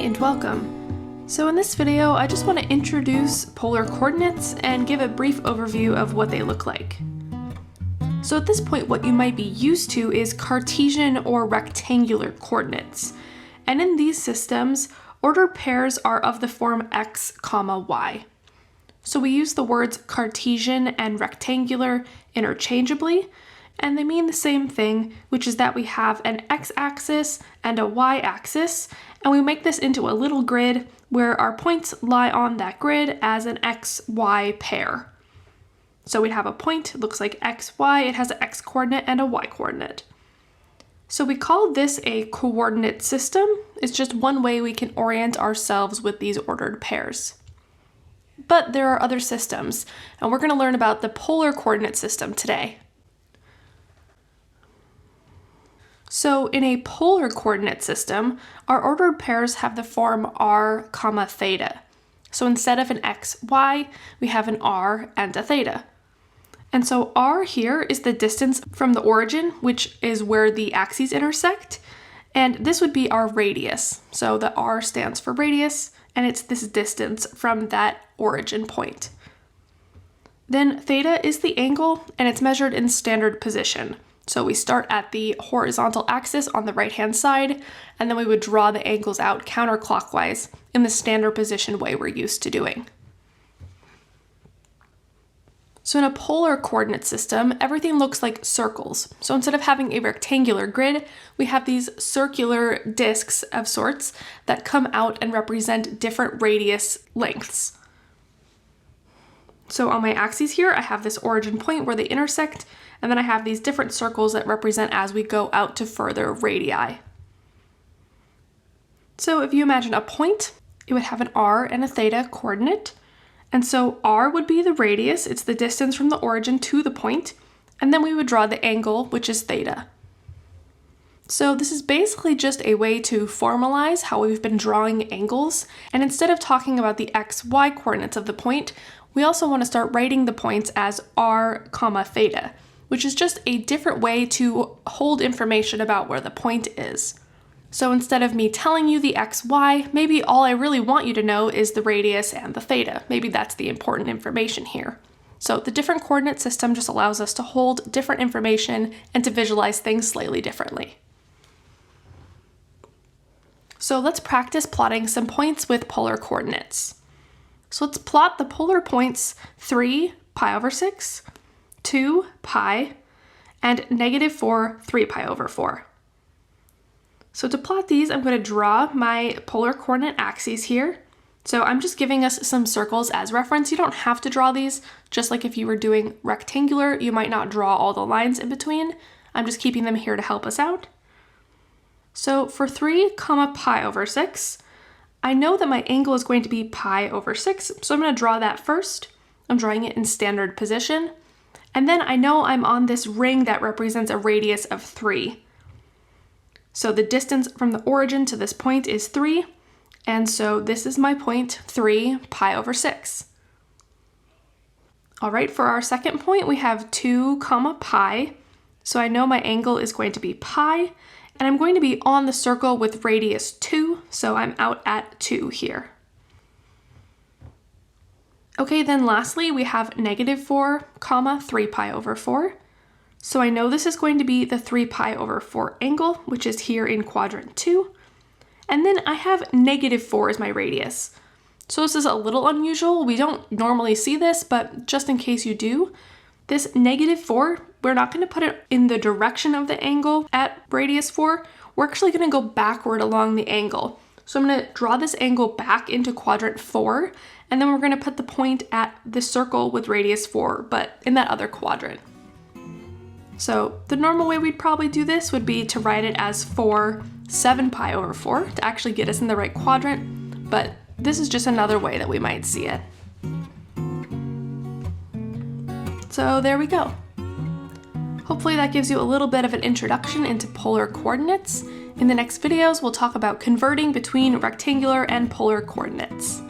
and welcome. So in this video, I just want to introduce polar coordinates and give a brief overview of what they look like. So at this point, what you might be used to is Cartesian or rectangular coordinates. And in these systems, ordered pairs are of the form x, y. So we use the words Cartesian and rectangular interchangeably, and they mean the same thing, which is that we have an x-axis and a y-axis, and we make this into a little grid where our points lie on that grid as an x-y pair. So we'd have a point, it looks like xy, it has an x-coordinate and a y-coordinate. So we call this a coordinate system. It's just one way we can orient ourselves with these ordered pairs. But there are other systems, and we're going to learn about the polar coordinate system today. So in a polar coordinate system, our ordered pairs have the form r, theta. So instead of an x, y, we have an r and a theta. And so r here is the distance from the origin, which is where the axes intersect. And this would be our radius. So the r stands for radius, and it's this distance from that origin point. Then theta is the angle, and it's measured in standard position. So we start at the horizontal axis on the right-hand side, and then we would draw the angles out counterclockwise in the standard position way we're used to doing. So in a polar coordinate system, everything looks like circles. So instead of having a rectangular grid, we have these circular discs of sorts that come out and represent different radius lengths. So on my axes here, I have this origin point where they intersect, and then I have these different circles that represent as we go out to further radii. So if you imagine a point, it would have an r and a theta coordinate. And so r would be the radius, it's the distance from the origin to the point, and then we would draw the angle, which is theta. So this is basically just a way to formalize how we've been drawing angles, and instead of talking about the x, y coordinates of the point, we also want to start writing the points as r, theta, which is just a different way to hold information about where the point is. So instead of me telling you the x, y, maybe all I really want you to know is the radius and the theta. Maybe that's the important information here. So the different coordinate system just allows us to hold different information and to visualize things slightly differently. So let's practice plotting some points with polar coordinates. So let's plot the polar points 3 pi over 6, 2 pi, and -4, 3 pi over 4. So to plot these, I'm going to draw my polar coordinate axes here. So I'm just giving us some circles as reference. You don't have to draw these, just like if you were doing rectangular, you might not draw all the lines in between. I'm just keeping them here to help us out. So for 3, pi over 6, I know that my angle is going to be pi over 6, so I'm going to draw that first. I'm drawing it in standard position. And then I know I'm on this ring that represents a radius of 3. So the distance from the origin to this point is 3, and so this is my point, 3 pi over 6. All right, for our second point, we have 2, pi. So I know my angle is going to be pi, and I'm going to be on the circle with radius 2, so I'm out at 2 here. Okay, then lastly, we have -4, 3 pi over 4. So I know this is going to be the 3 pi over 4 angle, which is here in quadrant 2. And then I have -4 as my radius. So this is a little unusual. We don't normally see this, but just in case you do, this -4, we're not going to put it in the direction of the angle at radius 4. We're actually going to go backward along the angle. So I'm going to draw this angle back into quadrant 4, and then we're going to put the point at the circle with radius 4, but in that other quadrant. So the normal way we'd probably do this would be to write it as 7 pi over 4 to actually get us in the right quadrant, but this is just another way that we might see it. So there we go. Hopefully that gives you a little bit of an introduction into polar coordinates. In the next videos, we'll talk about converting between rectangular and polar coordinates.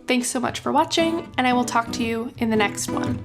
Thanks so much for watching, and I will talk to you in the next one.